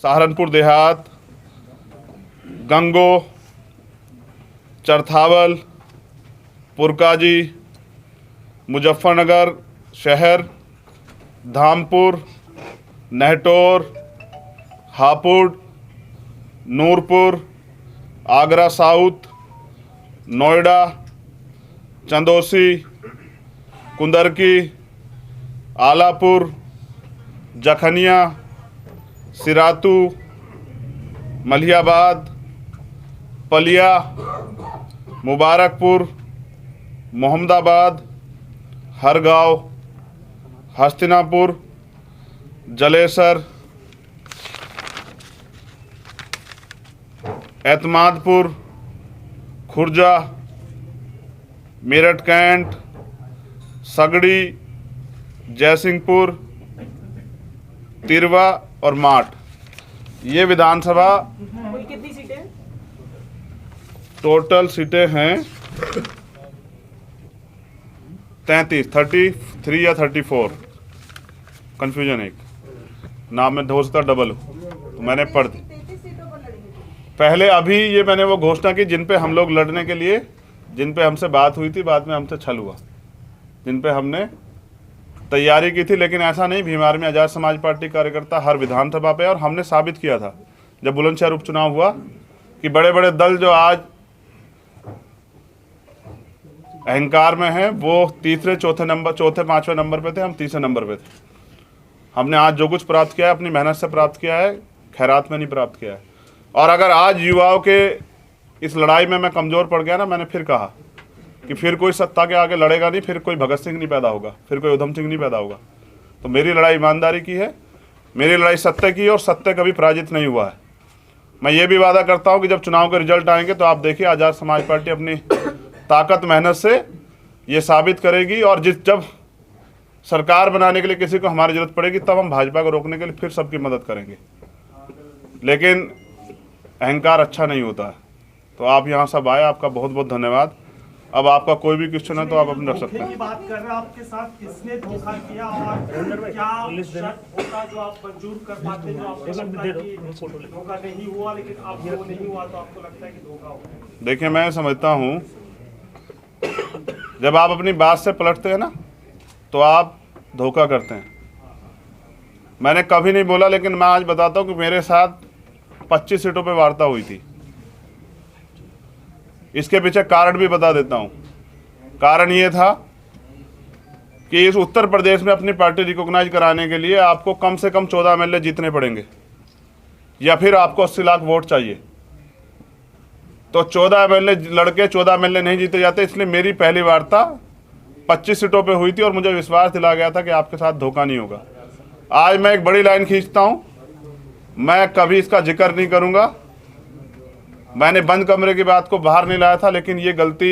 सहारनपुर देहात, गंगो, चरथावल, पुरकाजी, मुजफ्फरनगर शहर, Dhampur, Nahtaur, Hapur, Nurpur, Agra south, Noida, Chandausi, Kundarki, Alapur, Jakhania, Sirathu, Malihabad, Palia, Mubarakpur, Mohammadabad, Hargaon, Hastinapur, Jalesar, Etmadpur, Khurja, Meerut cantt, Sagri, Jaisinghpur, Tirwa और माठ। ये विधानसभा कितनी सीटें? टोटल सीटें हैं 33 या 34, कन्फ्यूजन एक नाम में हो सकता डबल हो, तो मैंने पढ़ दी पहले। अभी ये मैंने वो घोषणा की जिन पे हम लोग लड़ने के लिए, जिन पे हमसे बात हुई थी, बाद में हमसे छल हुआ, जिन पे हमने तैयारी की थी। लेकिन ऐसा नहीं, भीम आर्मी आज़ाद समाज पार्टी कार्यकर्ता हर विधानसभा पे, और हमने साबित किया था जब बुलंदशहर उपचुनाव हुआ कि बड़े बड़े दल जो आज अहंकार में हैं वो तीसरे चौथे पांचवें नंबर पे थे, हम तीसरे नंबर पे थे। हमने आज जो कुछ प्राप्त किया है अपनी मेहनत से प्राप्त किया है, खैरात में नहीं प्राप्त किया है। और अगर आज युवाओं के इस लड़ाई में मैं कमज़ोर पड़ गया ना, मैंने फिर कहा कि फिर कोई सत्ता के आगे लड़ेगा नहीं, फिर कोई भगत सिंह नहीं पैदा होगा, फिर कोई उधम सिंह नहीं पैदा होगा। तो मेरी लड़ाई ईमानदारी की है, मेरी लड़ाई सत्य की है, और सत्य कभी पराजित नहीं हुआ है। मैं ये भी वादा करता हूँ कि जब चुनाव के रिजल्ट आएंगे तो आप देखिए आज़ाद समाज पार्टी अपनी ताकत मेहनत से ये साबित करेगी, और जब सरकार बनाने के लिए किसी को हमारी ज़रूरत पड़ेगी तब हम भाजपा को रोकने के लिए फिर सबकी मदद करेंगे। लेकिन अहंकार अच्छा नहीं होता है। तो आप यहाँ सब आए, आपका बहुत बहुत धन्यवाद। अब आपका कोई भी क्वेश्चन है तो आप अपने रख सकते हैं। बात कर रहे हैं आपके साथ किसने धोखा किया और क्या शर्त होता जो आप मंजूर कर पाते, जो आपको लगता है कि धोखा नहीं हुआ, लेकिन आपको नहीं हुआ तो आपको लगता है कि धोखा हुआ? देखिए, मैं समझता हूँ जब आप अपनी बात से पलटते हैं ना तो आप धोखा करते हैं। मैंने कभी नहीं बोला, लेकिन मैं आज बताता हूँ कि मेरे साथ 25 सीटों पे वार्ता हुई थी। इसके पीछे कारण भी बता देता हूँ। कारण ये था कि इस उत्तर प्रदेश में अपनी पार्टी रिकॉग्नाइज कराने के लिए आपको कम से कम 14 एमएलए जीतने पड़ेंगे, या फिर आपको 80 लाख वोट चाहिए। तो 14 एमएलए लड़के 14 एमएलए नहीं जीते जाते, इसलिए मेरी पहली वार्ता 25 सीटों पे हुई थी और मुझे विश्वास दिलाया गया था कि आपके साथ धोखा नहीं होगा। आज मैं एक बड़ी लाइन खींचता हूँ, मैं कभी इसका जिक्र नहीं करूँगा। मैंने बंद कमरे की बात को बाहर नहीं लाया था, लेकिन ये गलती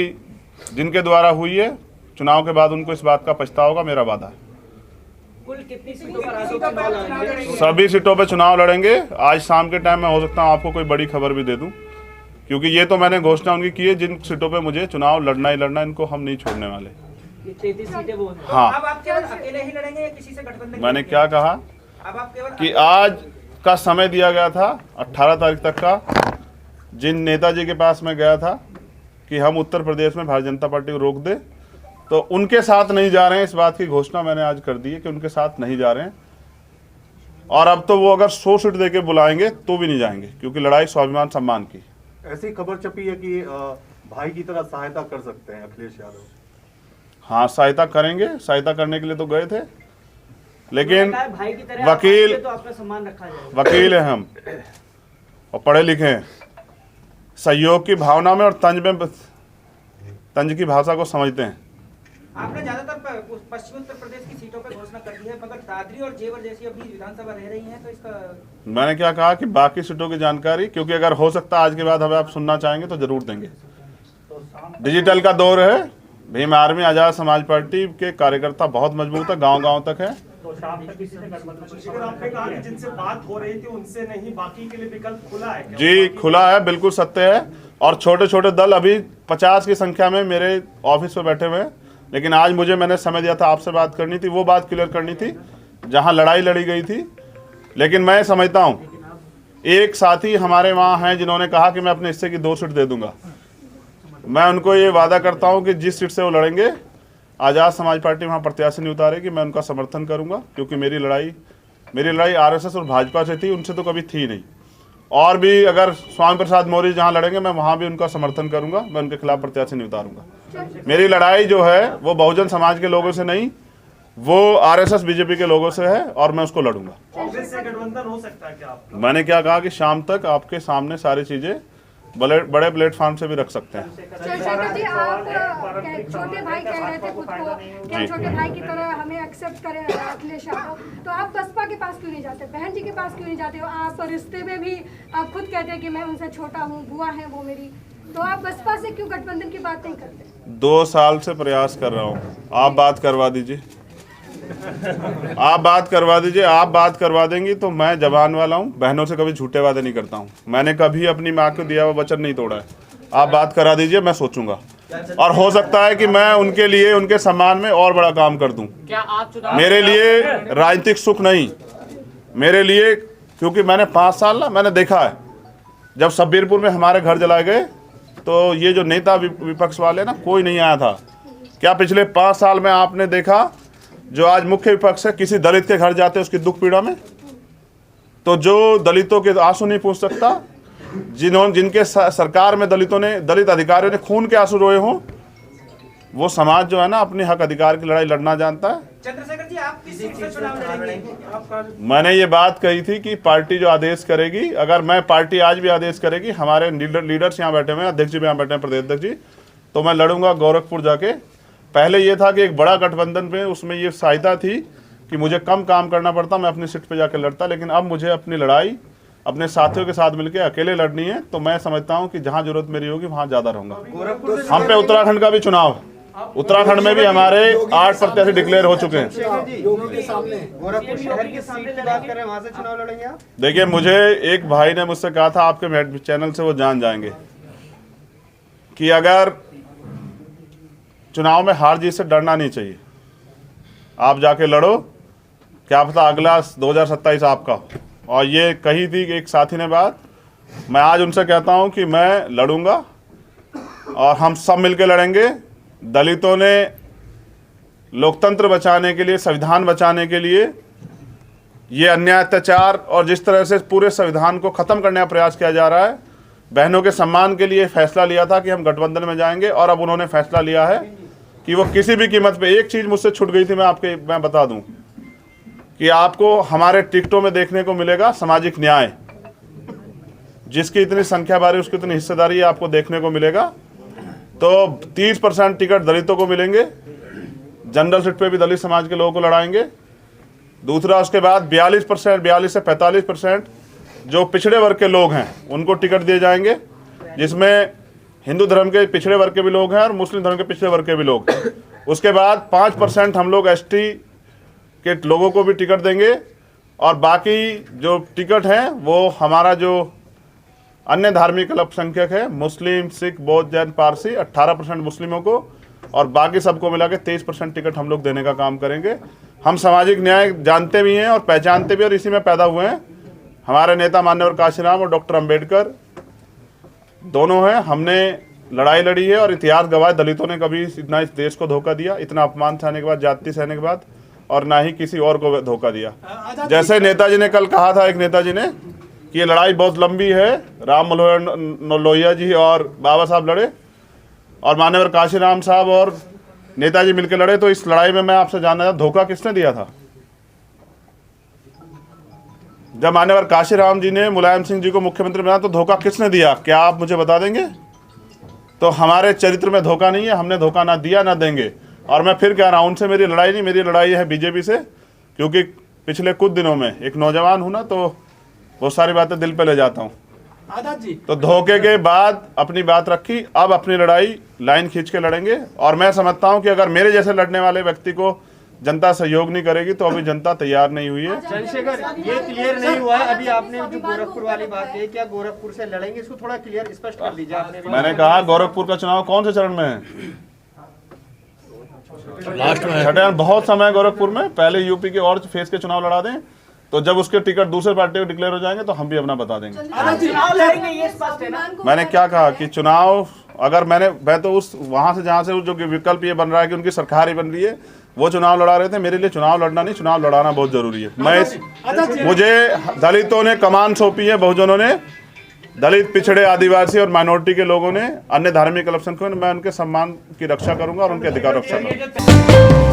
जिनके द्वारा हुई है, चुनाव के बाद उनको इस बात का पछतावा होगा, मेरा वादा है। कुल कितनी सीटों पर आप चुनाव लड़ेंगे? सभी सीटों पे चुनाव लड़ेंगे। आज शाम के टाइम में हो सकता हूँ आपको कोई बड़ी खबर भी दे दूँ, क्योंकि ये तो मैंने घोषणा उनकी की है, जिन सीटों पे मुझे चुनाव लड़ना ही लड़ना, इनको हम नहीं छोड़ने वाले। 33 सीटें वो हैं। हाँ। अब आप केवल अकेले ही लड़ेंगे या किसी से गठबंधन? मैंने क्या कहा अब आप केवल कि आज का समय दिया गया था 18 तारीख तक का, जिन नेताजी के पास मैं गया था कि हम उत्तर प्रदेश में भारतीय जनता पार्टी को रोक दे, तो उनके साथ नहीं जा रहे हैं। इस बात की घोषणा मैंने आज कर दी है कि उनके साथ नहीं जा रहे हैं। और अब तो वो अगर 100 सीट देके बुलाएंगे तो भी नहीं जाएंगे, क्योंकि लड़ाई स्वाभिमान सम्मान की। ऐसी खबर छपी है कि भाई की तरह सहायता कर सकते हैं अखिलेश यादव। हाँ, सहायता करेंगे, सहायता करने के लिए तो गए थे, लेकिन भाई की तरह वकील तो आपका सम्मान रखा जाएगा। वकील हैं हम और पढ़े लिखे हैं। सहयोग की भावना में और तंज की भाषा को समझते हैं। आपने ज्यादातर पश्चिमी उत्तर प्रदेश की सीटों पर घोषणा कर दी है, मगर दादरी और जेवर जैसी अभी विधानसभा रह रही हैं, तो इसका मैंने क्या कहा कि बाकी सीटों की जानकारी, क्योंकि अगर हो सकता आज के बाद हमें आप सुनना चाहेंगे तो जरूर देंगे। डिजिटल का दौर है, भीम आर्मी आज़ाद समाज पार्टी के कार्यकर्ता बहुत मजबूत है, गांव-गांव तक है। तो शाम तक किसी से गठबंधन? आपने कहा कि जिनसे बात हो रही थी उनसे नहीं, बाकी के लिए विकल्प खुला है क्या? जी, खुला है, बिल्कुल सत्य है। और छोटे छोटे दल अभी 50 की संख्या में मेरे ऑफिस में बैठे हुए हैं, लेकिन आज मैंने समय दिया था, आपसे बात करनी थी, वो बात क्लियर करनी थी जहां लड़ाई लड़ी गई थी। लेकिन मैं समझता हूं एक साथी हमारे वहाँ हैं जिन्होंने कहा कि मैं अपने हिस्से की 2 सीट दे दूंगा। मैं उनको ये वादा करता हूँ कि जिस सीट से वो लड़ेंगे, आज़ाद समाज पार्टी वहाँ प्रत्याशी नहीं उतारेगी, मैं उनका समर्थन करूँगा, क्योंकि मेरी लड़ाई आरएसएस और भाजपा से थी, उनसे तो कभी थी नहीं। और भी अगर स्वामी प्रसाद मौर्य जहाँ लड़ेंगे, मैं वहाँ भी उनका समर्थन करूँगा, मैं उनके खिलाफ प्रत्याशी नहीं उतारूँगा। मेरी लड़ाई जो है वो बहुजन समाज के लोगों से नहीं, वो आरएसएस बीजेपी के लोगों से है, और मैं उसको लड़ूंगा। कांग्रेस से गठबंधन हो सकता है क्या आपका? मैंने क्या कहा कि शाम तक आपके सामने सारी चीजें बड़े प्लेटफॉर्म से भी रख सकते हैं। चंद्रशेखर जी, आप छोटे भाई कह रहे थे खुद को, क्या छोटे भाई की तरह हमें एक्सेप्ट करें अखिलेश यादव, तो आप बसपा के पास क्यों नहीं जाते? बहन जी के पास क्यों नहीं जाते हो? आप रिश्ते में भी आप खुद कहते हैं कि मैं उनसे छोटा हूँ, बुआ है वो मेरी, तो आप बसपा से क्यों गठबंधन की बात नहीं करते? 2 साल से प्रयास कर रहा हूँ, आप बात करवा दीजिए, आप बात करवा दीजिए। आप बात करवा देंगी तो मैं जवान वाला हूँ, बहनों से कभी झूठे वादे नहीं करता हूँ, मैंने कभी अपनी माँ को दिया हुआ वचन नहीं तोड़ा है। आप बात करा दीजिए, मैं सोचूंगा, और हो सकता है कि मैं उनके लिए, उनके सम्मान में और बड़ा काम कर दूं। मेरे लिए राजनीतिक सुख नहीं, मेरे लिए, क्योंकि मैंने 5 साल ना मैंने देखा है, जब शब्बीरपुर में हमारे घर जलाए गए तो ये जो नेता विपक्ष वाले ना, कोई नहीं आया था। क्या पिछले 5 साल में आपने देखा जो आज मुख्य विपक्ष है, किसी दलित के घर जाते उसकी दुख पीड़ा में, तो जो दलितों के आंसू नहीं पूछ सकता, जिनके सरकार में दलित अधिकारियों ने खून के आंसू रोए हों, वो समाज जो है ना अपने हक अधिकार की लड़ाई लड़ना जानता है। चंद्रशेखर जी, आप किस सीट से चुनाव लड़ेंगे? मैंने ये बात कही थी कि पार्टी जो आदेश करेगी, अगर मैं पार्टी आज भी आदेश करेगी, हमारे लीडर्स यहाँ बैठे हुए हैं, अध्यक्ष जी यहाँ बैठे हैं, प्रदेश अध्यक्ष जी, तो मैं लड़ूंगा गोरखपुर जाके। पहले ये था कि एक बड़ा गठबंधन में उसमें ये सहायता थी कि मुझे कम काम करना पड़ता, मैं अपनी सीट पे जाकर लड़ता, लेकिन अब मुझे अपनी लड़ाई अपने साथियों के साथ मिलकर अकेले लड़नी है, तो मैं समझता हूं कि जहां जरूरत मेरी होगी वहां ज्यादा रहूंगा। हम पे उत्तराखंड का भी चुनाव है, उत्तराखंड में भी हमारे 8 प्रत्याशी डिक्लेयर हो चुके हैं। गोरखपुर शहर की सीट की बात करें, वहां से चुनाव लड़ेंगे आप? देखिए, मुझे एक भाई ने मुझसे कहा था, आपके चैनल से वो जान जाएंगे, कि अगर चुनाव में हार जीत से डरना नहीं चाहिए, आप जाके लड़ो, क्या पता अगला 2027 आपका हो। और ये कही थी कि एक साथी ने बात, मैं आज उनसे कहता हूं कि मैं लड़ूंगा और हम सब मिलकर लड़ेंगे। दलितों ने लोकतंत्र बचाने के लिए, संविधान बचाने के लिए, ये अन्याय अत्याचार और जिस तरह से पूरे संविधान को ख़त्म करने का प्रयास किया जा रहा है, बहनों के सम्मान के लिए फैसला लिया था कि हम गठबंधन में जाएंगे, और अब उन्होंने फैसला लिया है कि वो किसी भी कीमत पे। एक चीज़ मुझसे छूट गई थी, मैं बता दूं कि आपको हमारे टिकटों में देखने को मिलेगा सामाजिक न्याय, जिसकी इतनी संख्या बारी उसकी इतनी हिस्सेदारी आपको देखने को मिलेगा। तो 30% टिकट दलितों को मिलेंगे, जनरल सीट पे भी दलित समाज के लोगों को लड़ाएंगे। दूसरा, उसके बाद 42% से 45% जो पिछड़े वर्ग के लोग हैं उनको टिकट दिए जाएंगे, जिसमें हिंदू धर्म के पिछड़े वर्ग के भी लोग हैं और मुस्लिम धर्म के पिछड़े वर्ग के भी लोग। उसके बाद 5% हम लोग ST के लोगों को भी टिकट देंगे, और बाकी जो टिकट हैं वो हमारा जो अन्य धार्मिक अल्पसंख्यक है, मुस्लिम, सिख, बौद्ध, जैन, पारसी, 18% मुस्लिमों को, और बाकी सबको मिला के 23% टिकट हम लोग देने का काम करेंगे। हम सामाजिक न्याय जानते भी हैं और पहचानते भी, और इसी में पैदा हुए हैं। हमारे नेता मान्यवर काशीराम और डॉक्टर अंबेडकर दोनों हैं, हमने लड़ाई लड़ी है, और इतिहास गवाह दलितों ने कभी इतना इस देश को धोखा दिया, इतना अपमान सहने के बाद, जाति सहने के बाद, और ना ही किसी और को धोखा दिया। जैसे नेताजी ने कल कहा था, एक नेताजी ने, कि ये लड़ाई बहुत लंबी है, राम मनोहर लोहिया जी और बाबा साहब लड़े, और मान्यवर काशीराम साहब और नेताजी मिलकर लड़े, तो इस लड़ाई में मैं आपसे जानना चाहता, धोखा किसने दिया था? जब मान्यवर काशीराम जी ने मुलायम सिंह जी को मुख्यमंत्री बनाया तो धोखा किसने दिया? क्या आप मुझे बता देंगे? तो हमारे चरित्र में धोखा नहीं है, हमने धोखा ना दिया ना देंगे। और मैं फिर कह रहा हूं, उनसे मेरी लड़ाई नहीं, मेरी लड़ाई है बीजेपी से, क्योंकि पिछले कुछ दिनों में एक नौजवान हूं ना, तो बहुत सारी बातें दिल पे ले जाता हूं। आजाद जी, तो धोखे के बाद अपनी बात रखी, अब अपनी लड़ाई लाइन खींच के लड़ेंगे। और मैं समझता हूं कि अगर मेरे जैसे लड़ने वाले व्यक्ति को जनता सहयोग नहीं करेगी तो अभी जनता तैयार नहीं हुई है। चंद्रशेखर, ये क्लियर नहीं हुआ है अभी आपने जो गोरखपुर वाली बात है, क्या गोरखपुर से लड़ेंगे? इसको थोड़ा क्लियर स्पष्ट कर दीजिए आपने। मैंने कहा गोरखपुर का चुनाव कौन से चरण में है? लास्ट में। छठे, बहुत समय है गोरखपुर में, पहले यूपी के और फेज के चुनाव लड़ा दें, तो जब उसके टिकट दूसरे पार्टी को डिक्लेयर हो जाएंगे तो हम भी अपना बता देंगे। चुनाव लड़ेंगे ये स्पष्ट है ना। मैंने क्या कहा कि चुनाव अगर मैं तो उस वहां से जहां से जो विकल्प ये बन रहा है कि उनकी सरकार ही बन रही है, वो चुनाव लड़ा रहे थे। मेरे लिए चुनाव लड़ना नहीं, चुनाव लड़ाना बहुत जरूरी है। मुझे दलितों ने कमान सौंपी है, बहुजनों ने, दलित, पिछड़े, आदिवासी और माइनॉरिटी के लोगों ने, अन्य धार्मिक अल्पसंख्यकों ने। मैं उनके सम्मान की रक्षा करूंगा और उनके अधिकार रक्षा करूंगा।